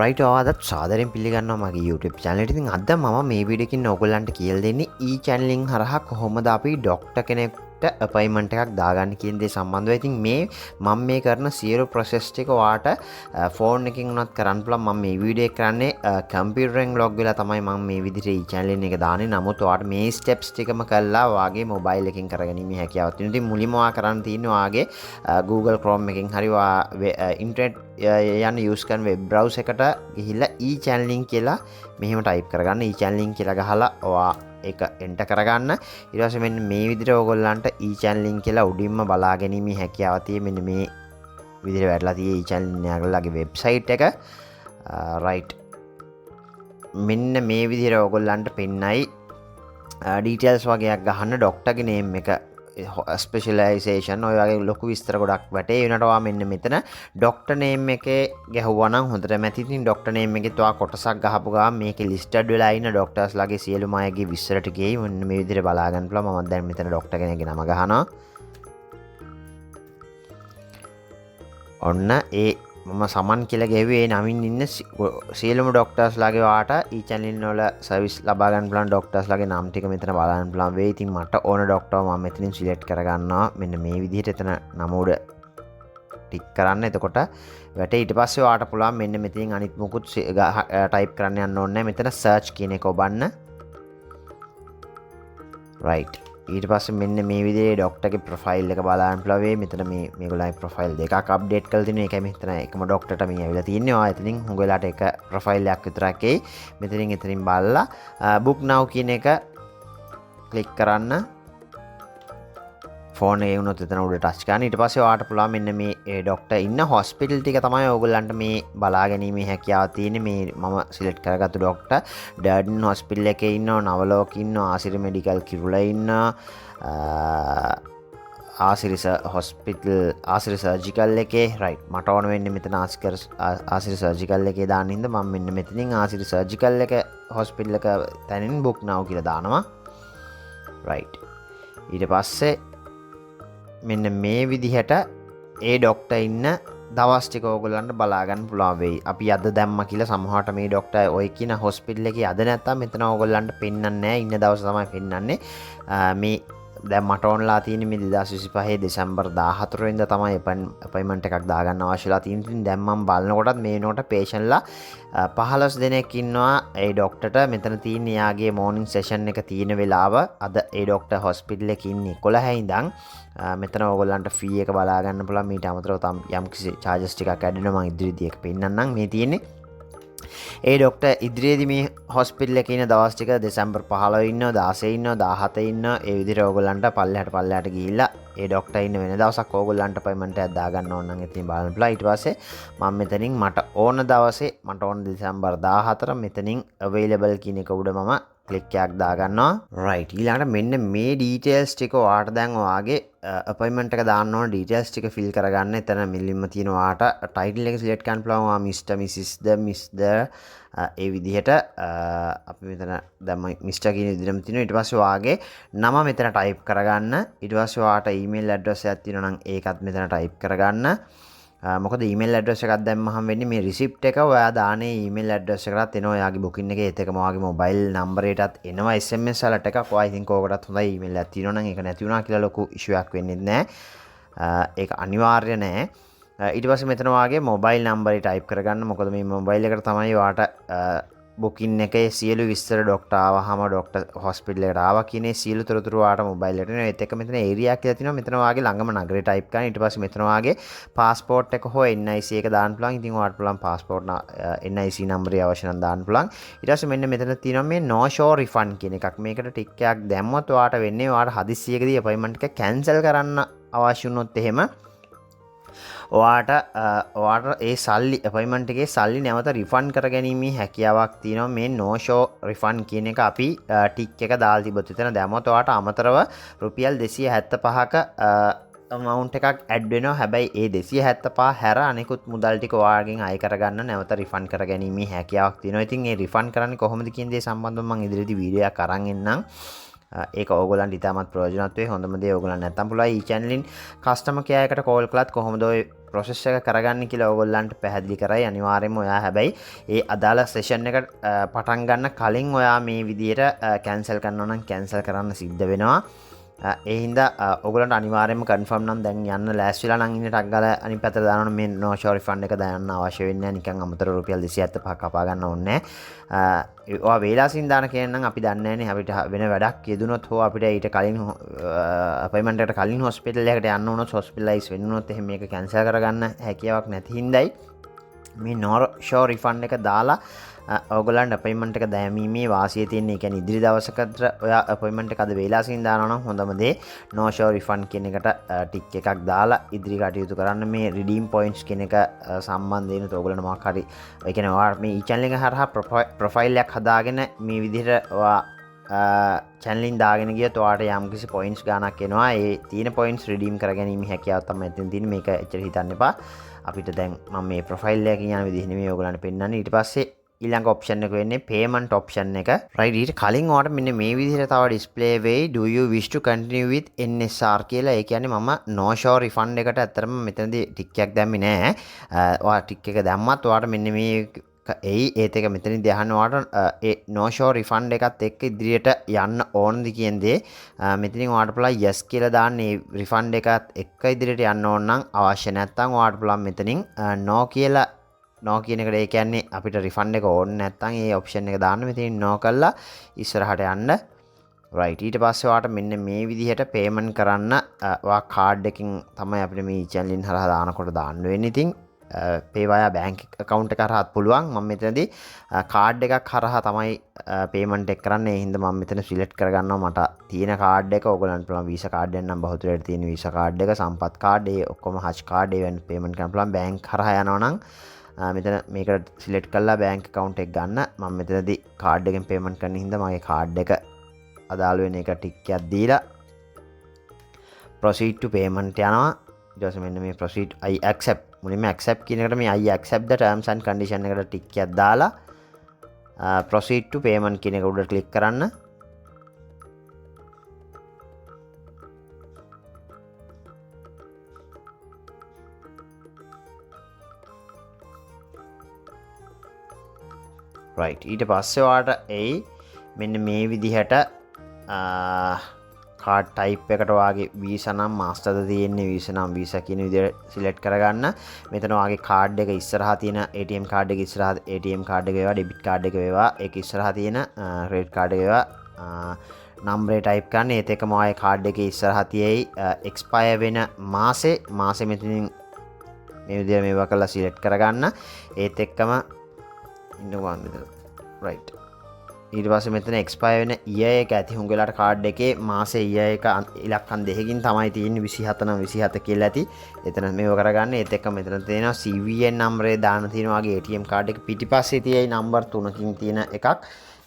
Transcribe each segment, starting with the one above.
Right ආදත් සාදරෙන් පිළිගන්නවා මගේ YouTube channel එකට. ඉතින් අද මම මේ වීඩියෝ එකකින් ඔයගොල්ලන්ට කියලා දෙන්නේ e-channeling හරහා කොහොමද අපි ડોක්ටර් කෙනෙක්ට අපොයින්ට්මන්ට් එකක් දාගන්න කියන දේ සම්බන්ධව. ඉතින් මම මේ කරන සියලු process ටික ඔයාට ෆෝන් එකකින් උනත් කරන්න පුළුවන්. මම මේ වීඩියෝ එක කරන්නේ කම්පියුටරෙන් log වෙලා තමයි මම මේ විදිහට e-channeling එක දාන්නේ. නමුත් ඔයාට මේ steps ටිකම කළා ඔයාගේ mobile එකකින් කරගැනීමේ හැකියාවක් තියෙනවා. ඉතින් මුලින්ම ඔයා කරන්න තියෙන්නේ ඔයාගේ Google Chrome එකකින් හරි ඉන්ටර්නෙට් යන යස් කන් වෙබ් බ්‍රවස් එකට ගිහිල්ලා e-channeling කියලා මෙහෙම ටයිප් කරගන්න. e-channeling කියලා ගහලා ඔයා ඒක එන්ටර් කරගන්න. ඊට පස්සේ මෙන්න මේ විදිහට ඕගොල්ලන්ට e-channeling කියලා උඩින්ම බලා ගැනීමේ හැකියාව තියෙන මෙන්න මේ විදිහට වැටලා තියෙන e-channeling යාගලගේ වෙබ්සයිට් එක. රයිට් මෙන්න මේ විදිහට ඕගොල්ලන්ට පෙන්නයි ඩීටේල්ස් වගේක් ගහන්න ડોක්ටර්ගේ නේම් එක ස්පෙෂලයිසේෂන් ඔය වගේ ලොකු විස්තර ගොඩක් වැටේ. ඒ වෙනට ඔයා මෙන්න මෙතන ડોක්ටර් නේම් එකේ ගැහුවා නම් හොඳටම ඇති. ඉතින් ડોක්ටර් නේම් එකේ ඔයා කොටසක් ගහපු ගමන් මේකේ ලිස්ටඩ් වෙලා ඉන්න ડોක්ටර්ස්ලාගේ සියලුම අයගේ විස්තර ටිකේ මෙන්න මේ විදිහට බලා ගන්න පුළුවන්. මම දැන් මෙතන ડોක්ටර් කෙනෙක්ගේ නම ගහනවා. ඔන්න ඒ මම සමන් කියලා ගැහුවේ නමින් ඉන්න සියලුම ડોක්ටර්ස්ලාගේ වාට e-channeling වල සර්විස් ලබා ගන්න පුළුවන් ડોක්ටර්ස්ලාගේ නම් ටික මෙතන බලන්න පුළුවන් වෙයි. ඉතින් මට ඕන ડોක්ටර් මම මෙතනින් සිලෙක්ට් කරගන්නවා. මෙන්න මේ විදිහට එතන නම උඩ ටික් කරන්න. එතකොට වැටේ. ඊට පස්සේ ඔයාට පුළුවන් මෙන්න මෙතනින් අනිත් මොකුත් ටයිප් කරන්න යන්න ඕනේ නැහැ. මෙතන search කියන එක ඔබන්න. right ඊට පස්සේ මෙන්න මේ විදිහේ ડોක්ටර්ගේ ප්‍රොෆයිල් එක බලන්න පුළුවන් වෙයි. මෙතන මේගොල්ලන්ගේ ප්‍රොෆයිල් දෙකක් අප්ඩේට් කරලා තිනවා. ඒකයි මෙතන එකම ડોක්ටර්ට මේ ඇවිල්ලා තින්නේ. ඔයා එතනින් උගලට එක ප්‍රොෆයිල් එකක් විතරක් එයි. එතනින් බලලා book now කියන එක ක්ලික් කරන්න. ෆෝන් එකේ වුණොත් එතන උඩ ටච් කරන්න. ඊට පස්සේ ඔයාට පුළුවන් මෙන්න මේ ડોක්ටර් ඉන්න හොස්පිටල් ටික තමයි ඕගොල්ලන්ට මේ බලා ගැනීමේ හැකියාව තියෙන්නේ. මේ මම සිලෙක්ට් කරගත්තු ડોක්ටර් ඩර්ඩන් හොස්පිටල් එකේ ඉන්නවා, නවලෝක ඉන්නවා, ආසිරි මෙඩිකල් කිරුල ඉන්නවා, ආසිරි හොස්පිටල් ආසිරි සර්ජිකල් එකේ. රයිට් මට ඕන වෙන්නේ මෙතන ආසිරි සර්ජිකල් එකේ දාන්න හින්දා මම මෙන්න මෙතනින් ආසිරි සර්ජිකල් එක හොස්පිටල් එක තැනින් book now කියලා දානවා. රයිට් ඊට පස්සේ මෙන්න මේ විදිහට ඒ ડોක්ටර් ඉන්න දවස් ටික ඕගොල්ලන්ට බලා ගන්න පුළුවන් වෙයි. අපි අද දැම්ම කියලා සමහරට මේ ડોක්ටර් ඔය කියන හොස්පිටල් එකේ අද නැත්තම් මෙතන ඕගොල්ලන්ට පෙන්වන්නේ නැහැ. ඉන්න දවස් තමයි පෙන්වන්නේ. මේ දැන් මට ඕනලා තියෙන්නේ මේ 2025 දෙසැම්බර් 14 වෙනිදා තමයි අපොයින්ට්මන්ට් එකක් දාගන්න අවශ්‍යලා තියෙන්නේ. ඉතින් දැන් මම බලනකොටත් මේ වෙනකොට පේෂන්ට්ලා 15 දෙනෙක් ඉන්නවා. ඒ ડોක්ටර්ට මෙතන තියෙන යාගේ මෝර්නින් සෙෂන් එක තියෙන වෙලාව අද ඒ ડોක්ටර් හොස්පිටල් එකේ ඉන්නේ 11 ඉඳන් මෙතන ඕගොල්ලන්ට ෆී එක බලා ගන්න පුළුවන්. මීට අමතරව යම් කිසි charges ටිකක් ඇඩ් වෙනවා. මම ඉදිරියේදී ඒක පෙන්නන්නම්. මේ තියෙන්නේ ඒ ડોක්ටර් ඉදිරියේදී මේ හොස්පිටල් එකේ ඉන්න දවස් ටික දෙසැම්බර් 15 ඉන්නවා, 16 ඉන්නවා, 17 ඉන්නවා. ඒ විදිහට ඕගොල්ලන්ට පල්ලෙහාට ගිහිල්ලා ඒ ડોක්ටර් ඉන්න වෙන දවසක් ඕගොල්ලන්ට අපොයින්ට්මන්ට් එකක් දාගන්න ඕන නම් එතනින් බලන්න පුළුවන්. ඊට පස්සේ මම මෙතනින් මට ඕන දවසේ මට ඕන දෙසැම්බර් 14 මෙතනින් available කියන එක උඩ මම ක්ලික් එකක් දාගන්නවා. රයිට් ඊළඟට මෙන්න මේ ඩීටේල්ස් ටික ඔයාට දැන් ඔයාගේ අපොයින්ට්මන්ට් එක දාන්න ඕන ඩීටේල්ස් ටික ෆිල් කරගන්න. එතන මිලින්ම තියෙන ඔයාට ටයිටල් එක සිලෙක්ට් කරන්න පුළුවන්. ඔයා මිස්ටර් මිසිස්ද මිස්ද ඒ විදිහට අපි මෙතන දැන් මිස්ටර් කියන විදිහටම තියෙනවා. ඊට පස්සේ ඔයාගේ නම මෙතන ටයිප් කරගන්න. ඊට පස්සේ ඔයාට ඊමේල් ඇඩ්‍රස් එකක් තියෙනවා නම් ඒකත් මෙතන ටයිප් කරගන්න. මොකද ඊමේල් ඇඩ්‍රස් එකක් දැම්මහම වෙන්නේ මේ රිසිප්ට් එක ඔයා දානේ ඊමේල් ඇඩ්‍රස් එකකට එනවා. ඔයාගේ බුකින් එකේ ඒත් එකම ඔයාගේ මොබයිල් නම්බර් එකටත් එනවා SMS alert එකක්. ඔයා ඉතින් කෝකටත් හොඳයි ඊමේල් එකක් තියෙනවා නම් ඒක නැති වුණා කියලා ලොකු ඉෂුව එකක් වෙන්නේ නැහැ. ඒක අනිවාර්ය නැහැ. ඊට පස්සේ මෙතන ඔයාගේ මොබයිල් නම්බර් එක ටයිප් කරගන්න. මොකද මේ මොබයිල් එකට තමයි ඔයාට බුකින් එකේ සියලු විස්තර ડોක්ටර් ආවහම ડોක්ටර් හොස්පිටල් එකට ආවා කියන සියලු තොරතුරු ඔයාට මොබයිල් එකට එනවා. ඒත් එක්ක මෙතන ඒරියා කියලා තියෙනවා. මෙතන ඔයාගේ ළඟම නගරේ ටයිප් කරන්න. ඊට පස්සේ මෙතන ඔයාගේ පාස්පෝර්ට් එක හෝ NIC එක දාන්න පුළුවන්. ඉතින් ඔයාට පුළුවන් පාස්පෝර්ට් NIC නම්බරය අවශ්‍ය නම් දාන්න පුළුවන්. ඊට පස්සේ මෙන්න මෙතන තියෙනවා මේ no show refund කියන එකක්. මේකට ටික් එකක් දැම්මොත් ඔයාට වෙන්නේ ඔයාට හදිස්සියකදී අපොයින්ට්මන්ට් එක කැන්සල් කරන්න අවශ්‍ය වුණොත් එහෙම ඔයාට ඒ සල්ලි අපොයින්ට්මන්ට් එකේ සල්ලි නැවත රිෆන්ඩ් කරගැනීමේ හැකියාවක් තියෙනවා. මේ no show refund කියන එක අපි ටික් එක දාලා තිබ්බොත් එතන දැම්මොත් ඔයාට අමතරව රුපියල් 275ක amount එකක් ඇඩ් වෙනවා. හැබැයි ඒ 275 හැර අනෙකුත් මුදල් ටික ඔයාගෙන් අය කරගන්න නැවත රිෆන්ඩ් කරගැනීමේ හැකියාවක් තියෙනවා. ඉතින් ඒ රිෆන්ඩ් කරන්නේ කොහොමද කියන දේ සම්බන්ධව මම ඉදිරියේදී වීඩියෝ එකක් අරන් එන්නම්. ඒක ඕගොල්ලන්ට ඉතාමත් ප්‍රයෝජනවත් වෙයි. හොඳම දේ ඕගොල්ලන් නැත්තම් පුළුවන් e-channeling කස්ටමර් කෙයාර් එකට කෝල් කළත් කොහොමද ඔය ප්‍රොසෙස් එක කරගන්න කියලා ඔයගොල්ලන්ට පැහැදිලි කරයි. අනිවාර්යයෙන්ම ඔයා හැබැයි ඒ අදාළ සෙෂන් එක පටන් ගන්න කලින් ඔයා මේ විදිහට කැන්සල් කරනවා නම් කැන්සල් කරන්න සිද්ධ වෙනවා. ඒ හින්දා ඔයගොල්ලන්ට අනිවාර්යයෙන්ම කන්ෆර්ම් නම් දැන් යන්න ලෑස්තිලා නම් ඉන්න ටක් ගාලා අනිත් පැත්තට දානවනේ මේ no show refund එක දාන්න අවශ්‍ය වෙන්නේ නැහැ. නිකන් අමතර රුපියල් 275ක් කපා ගන්න ඕනේ නැහැ. ඔයා වේලාසින් දාන කෙනෙක් නම් අපි දන්නේ නැහැ අපිට වෙන වැඩක් යෙදුනොත් හෝ අපිට ඊට කලින් අපොයින්ට්මන්ට් එකට කලින් හොස්පිටල් එකකට යන්න වුණොත් හොස්පිටලයිස් වෙන්න වුණොත් එහෙම මේක කැන්සල් කරගන්න හැකියාවක් නැති හින්දායි මේ no show refund එක දාලා ඔයගොල්ලන්ට අපොයින්ට්මන්ට් එක දැමීමේ වාසිය තියෙන. ඒ කියන්නේ ඉදිරි දවසකට ඔයා අපොයින්ට්මන්ට් එක අද වේලාසින් දානවා නම් හොඳම දේ no show refund කියන එකට ටික් එකක් දාලා ඉදිරි කටයුතු කරන්න. මේ redeem points කියන එක සම්බන්ධයෙන් ඔයගොල්ලන්ට මොකක් හරි ඒ කියන්නේ ඔයා මේ channel එක හරහා ප්‍රොෆයිල් එකක් හදාගෙන මේ විදිහට ඔයා channelin දාගෙන ගියොත් ඔයාට යම්කිසි points ගාණක් එනවා. ඒ තියෙන points redeem කරගැනීමේ හැකියාව තමයි එතන තියෙන්නේ. මේක එච්චර හිතන්න එපා. අපිට දැන් මම මේ ප්‍රොෆයිල් එකකින් යන විදිහ නෙමෙයි ඔයගොල්ලන්ට පෙන්නන්නේ. ඊට පස්සේ ඊළඟ ඔප්ෂන් එක වෙන්නේ payment option එක. right ඊට කලින් ඔයාලට මෙන්න මේ විදිහට තව display වෙයි do you wish to continue with NSR කියලා. ඒ කියන්නේ මම no show refund එකට ඇත්තටම මෙතනදී ටික් එකක් දැම්මේ නෑ. ඔයා ටික් එක දැම්මත් ඔයාලට මෙන්න මේ ඒත් එක මෙතනදී අහන්න ඔයාලට ඒ no show refund එකත් එක්ක ඉදිරියට යන්න ඕනද කියන දේ මෙතනින් ඔයාලට පුළුවන් yes කියලා දාන්න. ඒ refund එකත් එක්ක ඉදිරියට යන්න ඕන නම් අවශ්‍ය නැත්නම් ඔයාලට පුළුවන් මෙතනින් no කියලා no කියන එකට ඒ කියන්නේ අපිට refund එක ඕනේ නැත්නම් ඒ option එක දාන්න මෙතනින් no කරලා ඉස්සරහට යන්න. right ඊට පස්සේ ඔයාලට මෙන්න මේ විදිහට payment කරන්න ඔයා card එකකින් තමයි අපිට මේ channel හරහා දානකොට දාන්න වෙන්නේ. ඉතින් pay via bank account එක හරහාත් පුළුවන්. මම මෙතනදී card එකක් හරහා තමයි payment එක කරන්නේ. ඒ හින්දා මම මෙතන select කරගන්නවා මට තියෙන card එක. ඔයගොල්ලන්ට පුළුවන් visa card එක නම් බහුතරයට තියෙන visa card එක, සම්පත් card ඒ ඔක්කොම hutch card ඒ වෙන payment කරන්න පුළුවන්. bank හරහා යනවා නම් මෙතන මේකට සිලෙක්ට් කරලා බැංක් account එක ගන්න. මම මෙතනදී කාඩ් එකෙන් payment කරන හින්දා මගේ කාඩ් එක අදාළ වෙන එක ටික් එකක් දීලා proceed to payment යනවා. ඊට පස්සේ මෙන්න මේ proceed I accept මුලින්ම accept කියන එකට මේ I accept the terms and condition එකට ටික් එකක් දාලා proceed to payment කියන එක උඩ ක්ලික් කරන්න. right ඊට පස්සේ ඔයාලට එයි මෙන්න මේ විදිහට කාඩ් ටයිප් එකට වාගේ වීසා නම් මාස්ටර්ද තියෙන්නේ. වීසා නම් වීසා කියන විදිහට සිලෙක්ට් කරගන්න. මෙතන වාගේ කාඩ් එක ඉස්සරහා තියෙන ATM කාඩ් එක ඉස්සරහා ATM කාඩ් එක වේවා ඩෙබිට් කාඩ් එක වේවා ඒක ඉස්සරහා තියෙන ක්‍රෙඩිට් කාඩ් එක වේවා නම්බරේ ටයිප් කරන්න. ඒත් එක්කම ඔය කාඩ් එකේ ඉස්සරහා තියෙයි එක්ස්පයර් වෙන මාසේ මෙතනින් මේ විදිහට මේවා කරලා සිලෙක්ට් කරගන්න. ඒත් එක්කම ඉන්නවා මෙතන right ඊට පස්සේ මෙතන expire වෙන year එක ඇති හුඟ වෙලාවට කාඩ් එකේ මාසේ year එක ඉලක්කම් දෙකකින් තමයි තියෙන්නේ 27 නම් 27 කියලා ඇති. එතන මේව කරගන්න. ඒත් එක්ක මෙතන තියෙනවා CVN නම්බරේ දාන්න තියෙනවා වගේ ATM කාඩ් එක පිටිපස්සේ තියෙයි නම්බර් 3කින් තියෙන එකක්.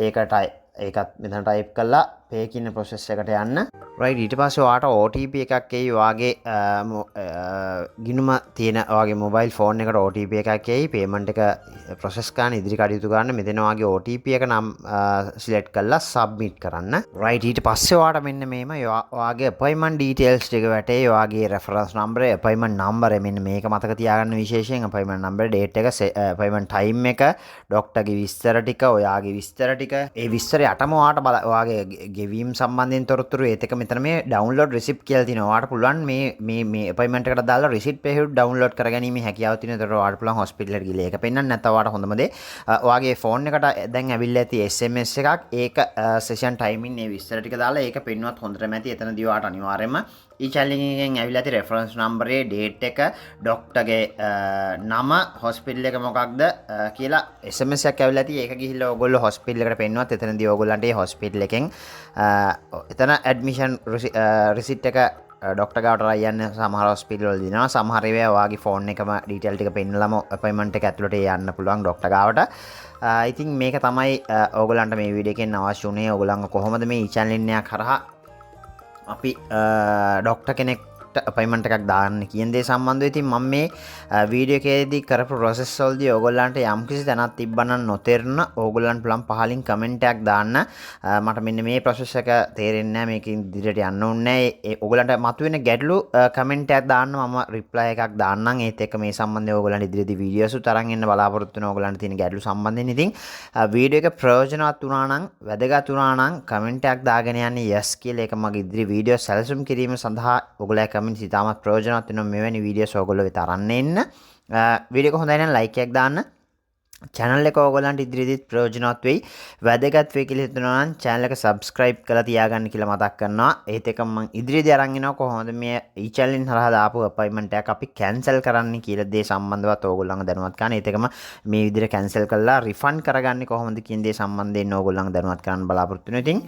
ඒකත් මෙතන ටයිප් කරලා pay කියන process එකට යන්න. right ඊට පස්සේ ඔයාට OTP එකක් එයි. ඔයාගේ ගිණුම තියෙන ඔයාගේ mobile phone එකට OTP එකක් එයි. payment එක process කරන්න ඉදිරි කටයුතු කරන්න මෙතන ඔයාගේ OTP එක නම් select කරලා submit කරන්න. right ඊට පස්සේ ඔයාට මෙන්න මේම ඔයාගේ appointment details ටික වැටේ. ඔයාගේ reference number appointment number මෙන්න මේක මතක තියාගන්න විශේෂයෙන් appointment number date එක appointment time එක doctor ගේ විස්තර ටික ඔයාගේ විස්තර ටික ඒ විස්තරය අටම ඔයාට ඔයාගේ ගෙවීම් සම්බන්ධයෙන් තොරතුරු ඒත් එක මෙතන මේ download receipt කියලා තියෙනවා. ඔයාට පුළුවන් මේ appointment එකට දාලා receipt payment download කරගැනීමේ හැකියාව තියෙනවා. ඒතර ඔයාට පුළුවන් hospital එකට ගිහලා ඒක පෙන්නන්න නැත්නම් ඔයාට හොඳම දේ ඔයාගේ phone එකට දැන් ඇවිල්ලා ඇති SMS එකක් ඒක session timing මේ විස්තර ටික දාලා ඒක පෙන්නුවත් හොඳටම ඇති. එතනදී ඔයාට අනිවාර්යයෙන්ම challenge එකෙන් ඇවිල්ලා ඇති reference number date එක doctor ගේ නම hospital එක මොකක්ද කියලා SMS එකක් ඇවිල්ලා ඇති. ඒක ගිහිල්ලා ඔයගොල්ලෝ hospital එකට පෙන්නුවත් එතනදී ඔයගොල්ලන්ට ඒ hospital එකෙන් එතන admission receipt එක ඩොක්ටර් ගාවට යන්න සමහර හොස්පිටල් වල දිනවා. සමහර ඒවා ඔයාගේ ෆෝන් එකම ඩීටේල් ටික පෙන්නලම අපොයින්ට්මන්ට් එක ඇතුළට යන්න පුළුවන් ඩොක්ටර් ගාවට. ඉතින් මේක තමයි ඕගොල්ලන්ට මේ වීඩියෝ එකෙන් අවශ්‍ය උනේ. ඕගොල්ලන්ව කොහොමද මේ channel එකක් කරහා අපි ඩොක්ටර් කෙනෙක් අපොයින්ට්මන්ට් එකක් දාන්න කියන දේ සම්බන්ධව ඉතින් මම මේ වීඩියෝ එකේදී කරපු ප්‍රොසෙස් වලදී ඕගොල්ලන්ට යම්කිසි තැනක් තිබ්බනම් නොතේරුණ ඕගොල්ලන්ට පුළුවන් පහලින් කමෙන්ට් එකක් දාන්න මට මෙන්න මේ ප්‍රොසෙස් එක තේරෙන්නේ නැහැ මේකෙන් ඉදිරියට යන්න ඕනේ නැහැ ඕගොල්ලන්ට මතුවෙන ගැටලු කමෙන්ට් එකක් දාන්න මම රිප්ලයි එකක් දාන්නම් ඒත් එක්ක මේ සම්බන්ධව ඕගොල්ලන්ට ඉදිරියේදී වීඩියෝස් උතරන් එන්න බලාපොරොත්තු වෙන ඕගොල්ලන්ට තියෙන ගැටලු සම්බන්ධයෙන් ඉතින් වීඩියෝ එක ප්‍රයෝජනවත් වුණා නම් වැදගත් වුණා නම් කමෙන්ට් එකක් දාගෙන යන්න yes කියලා ඒක මගේ ඉදිරි වීඩියෝ සැලසුම් කිරීම සඳහා ඔයගොල්ලෝ කමෙන්ට්ස් ඉතාමත් ප්‍රයෝජනවත් වෙනවා මෙවැනි වීඩියෝස් ඔයගොල්ලෝ වෙත අරන් එන්න වීඩියෝ එක හොඳයි නම් ලයික් එකක් දාන්න channel එක ඕගොල්ලන්ට ඉදිරියේදීත් ප්‍රයෝජනවත් වෙයි වැදගත් වෙයි කියලා හිතනවා නම් channel එක subscribe කරලා තියාගන්න කියලා මතක් කරනවා ඒත් එක මම ඉදිරියේදී අරන් එනවා කොහොමද මේ e-channel හරහා දාපු appointment එකක් අපි cancel කරන්න කියලා දේ සම්බන්ධවත් ඕගොල්ලන්ව දැනුවත් කරන්න ඒත් එකම මේ විදිහට cancel කරලා refund කරගන්නේ කොහොමද කියන දේ සම්බන්ධයෙන් ඕගොල්ලන්ව දැනුවත් කරන්න බලාපොරොත්තු වෙනවා ඉතින්